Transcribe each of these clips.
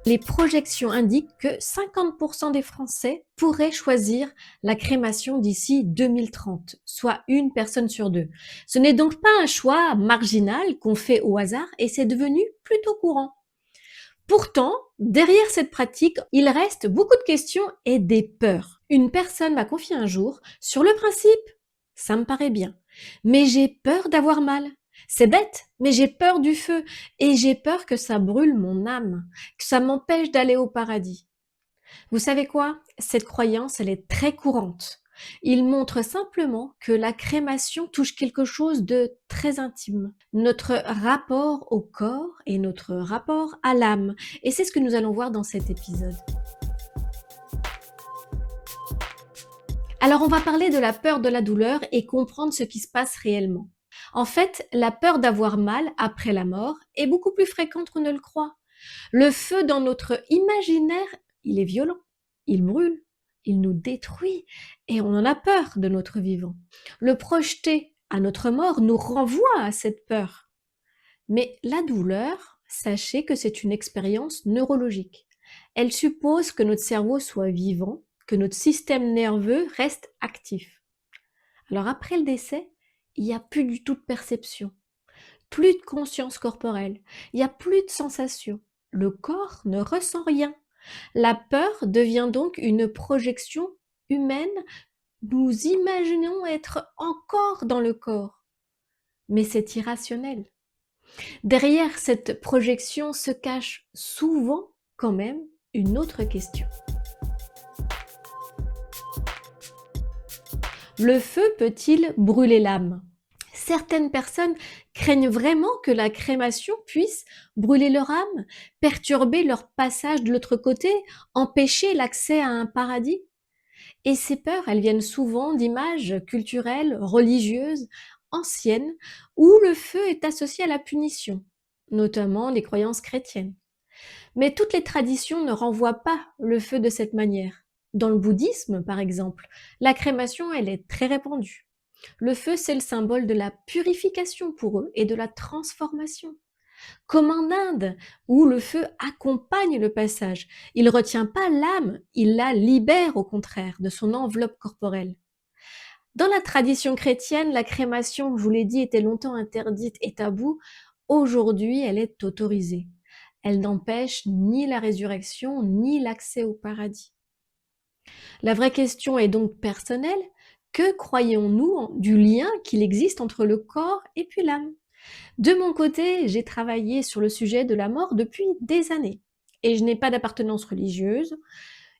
Les projections indiquent que 50% des Français pourraient choisir la crémation d'ici 2030, soit une personne sur deux. Ce n'est donc pas un choix marginal qu'on fait au hasard et c'est devenu plutôt courant. Pourtant, derrière cette pratique, il reste beaucoup de questions et des peurs. Une personne m'a confié un jour, sur le principe, ça me paraît bien, mais j'ai peur d'avoir mal. C'est bête, mais j'ai peur du feu et j'ai peur que ça brûle mon âme, que ça m'empêche d'aller au paradis. Vous savez quoi? Cette croyance, elle est très courante. Il montre simplement que la crémation touche quelque chose de très intime, notre rapport au corps et notre rapport à l'âme. Et c'est ce que nous allons voir dans cet épisode. Alors on va parler de la peur de la douleur et comprendre ce qui se passe réellement. En fait, la peur d'avoir mal après la mort est beaucoup plus fréquente qu'on ne le croit. Le feu dans notre imaginaire, il est violent, il brûle, il nous détruit et on en a peur de notre vivant. Le projeter à notre mort nous renvoie à cette peur. Mais la douleur, sachez que c'est une expérience neurologique. Elle suppose que notre cerveau soit vivant, que notre système nerveux reste actif. Alors après le décès, il n'y a plus du tout de perception, plus de conscience corporelle, il n'y a plus de sensation. Le corps ne ressent rien. La peur devient donc une projection humaine. Nous imaginons être encore dans le corps, mais c'est irrationnel. Derrière cette projection se cache souvent quand même une autre question. Le feu peut-il brûler l'âme? Certaines personnes craignent vraiment que la crémation puisse brûler leur âme, perturber leur passage de l'autre côté, empêcher l'accès à un paradis. Et ces peurs, elles viennent souvent d'images culturelles, religieuses, anciennes, où le feu est associé à la punition, notamment les croyances chrétiennes. Mais toutes les traditions ne renvoient pas le feu de cette manière. Dans le bouddhisme, par exemple, la crémation, elle est très répandue. Le feu, c'est le symbole de la purification pour eux et de la transformation. Comme en Inde, où le feu accompagne le passage. Il ne retient pas l'âme, il la libère au contraire de son enveloppe corporelle. Dans la tradition chrétienne, la crémation, je vous l'ai dit, était longtemps interdite et taboue. Aujourd'hui, elle est autorisée. Elle n'empêche ni la résurrection, ni l'accès au paradis. La vraie question est donc personnelle. Que croyons-nous du lien qu'il existe entre le corps et puis l'âme? De mon côté, j'ai travaillé sur le sujet de la mort depuis des années. Et je n'ai pas d'appartenance religieuse.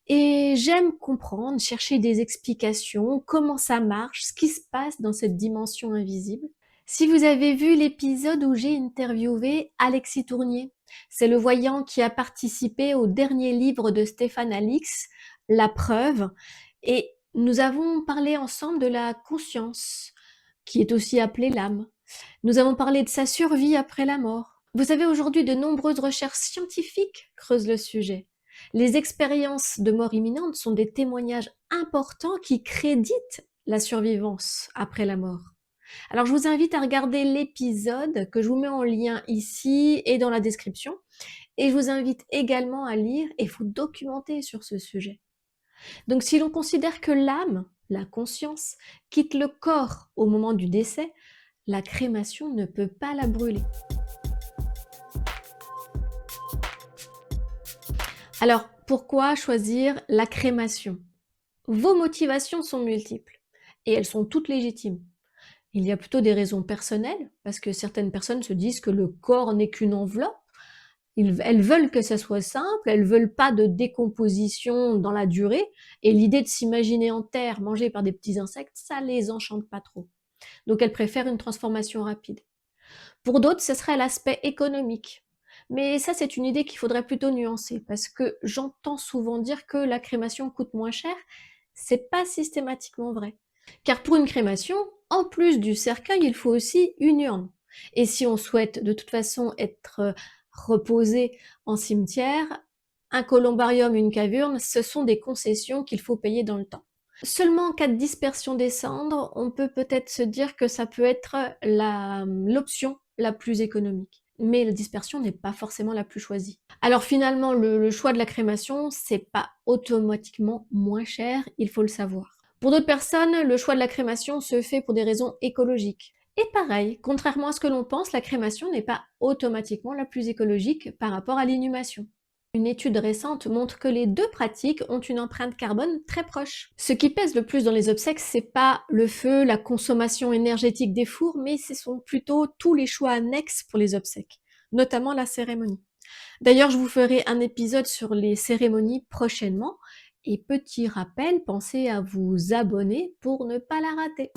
Et j'aime comprendre, chercher des explications, comment ça marche, ce qui se passe dans cette dimension invisible. Si vous avez vu l'épisode où j'ai interviewé Alexis Tournier, c'est le voyant qui a participé au dernier livre de Stéphane Alix, La Preuve, et nous avons parlé ensemble de la conscience, qui est aussi appelée l'âme. Nous avons parlé de sa survie après la mort. Vous savez, aujourd'hui, de nombreuses recherches scientifiques creusent le sujet. Les expériences de mort imminente sont des témoignages importants qui créditent la survivance après la mort. Alors, je vous invite à regarder l'épisode que je vous mets en lien ici et dans la description. Et je vous invite également à lire et vous documenter sur ce sujet. Donc, si l'on considère que l'âme, la conscience, quitte le corps au moment du décès, la crémation ne peut pas la brûler. Alors, pourquoi choisir la crémation? Vos motivations sont multiples et elles sont toutes légitimes. Il y a plutôt des raisons personnelles, parce que certaines personnes se disent que le corps n'est qu'une enveloppe. Elles veulent que ça soit simple, elles veulent pas de décomposition dans la durée, et l'idée de s'imaginer en terre, mangée par des petits insectes, ça les enchante pas trop. Donc elles préfèrent une transformation rapide. Pour d'autres, ce serait l'aspect économique. Mais ça, c'est une idée qu'il faudrait plutôt nuancer, parce que j'entends souvent dire que la crémation coûte moins cher. C'est pas systématiquement vrai. Car pour une crémation, en plus du cercueil, il faut aussi une urne. Et si on souhaite de toute façon être reposé en cimetière, un columbarium, une caverne, ce sont des concessions qu'il faut payer dans le temps. Seulement en cas de dispersion des cendres, on peut peut-être se dire que ça peut être l'option la plus économique. mais la dispersion n'est pas forcément la plus choisie. Alors finalement, le choix de la crémation, c'est pas automatiquement moins cher, il faut le savoir. Pour d'autres personnes, le choix de la crémation se fait pour des raisons écologiques. Et pareil, contrairement à ce que l'on pense, la crémation n'est pas automatiquement la plus écologique par rapport à l'inhumation. Une étude récente montre que les deux pratiques ont une empreinte carbone très proche. Ce qui pèse le plus dans les obsèques, c'est pas le feu, la consommation énergétique des fours, mais ce sont plutôt tous les choix annexes pour les obsèques, notamment la cérémonie. D'ailleurs, je vous ferai un épisode sur les cérémonies prochainement. Et petit rappel, pensez à vous abonner pour ne pas la rater.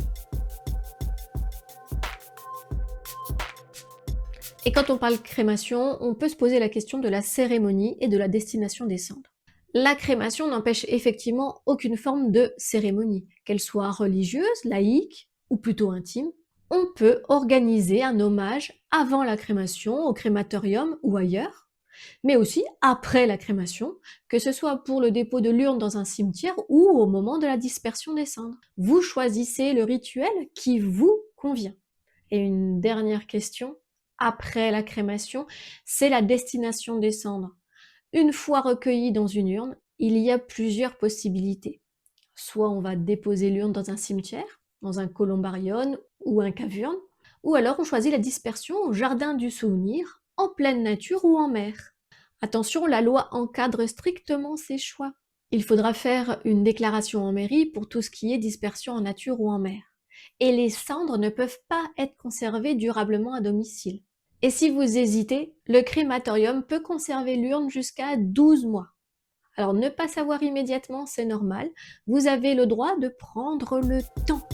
Et quand on parle crémation, on peut se poser la question de la cérémonie et de la destination des cendres. La crémation n'empêche effectivement aucune forme de cérémonie, qu'elle soit religieuse, laïque ou plutôt intime. On peut organiser un hommage avant la crémation au crématorium ou ailleurs, mais aussi après la crémation, que ce soit pour le dépôt de l'urne dans un cimetière ou au moment de la dispersion des cendres. Vous choisissez le rituel qui vous convient. Et une dernière question, après la crémation, c'est la destination des cendres. Une fois recueillies dans une urne, il y a plusieurs possibilités. Soit on va déposer l'urne dans un cimetière, dans un columbarium ou un cave-urne, ou alors on choisit la dispersion au jardin du souvenir, en pleine nature ou en mer. Attention, la loi encadre strictement ces choix. Il faudra faire une déclaration en mairie pour tout ce qui est dispersion en nature ou en mer. Et les cendres ne peuvent pas être conservées durablement à domicile. Et si vous hésitez, le crématorium peut conserver l'urne jusqu'à 12 mois. Alors ne pas savoir immédiatement, c'est normal. Vous avez le droit de prendre le temps.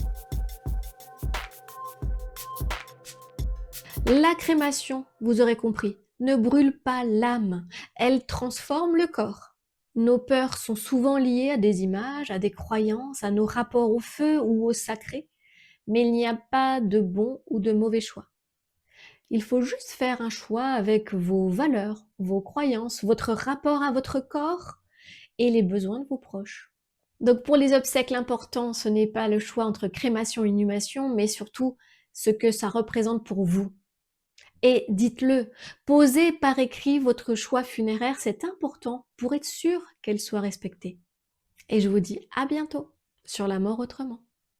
La crémation, vous aurez compris, ne brûle pas l'âme, elle transforme le corps. Nos peurs sont souvent liées à des images, à des croyances, à nos rapports au feu ou au sacré, mais il n'y a pas de bon ou de mauvais choix. Il faut juste faire un choix avec vos valeurs, vos croyances, votre rapport à votre corps et les besoins de vos proches. Donc pour les obsèques, l'important, ce n'est pas le choix entre crémation et inhumation, mais surtout ce que ça représente pour vous. Et dites-le, posez par écrit votre choix funéraire, c'est important pour être sûr qu'elle soit respectée. Et je vous dis à bientôt sur La Mort Autrement.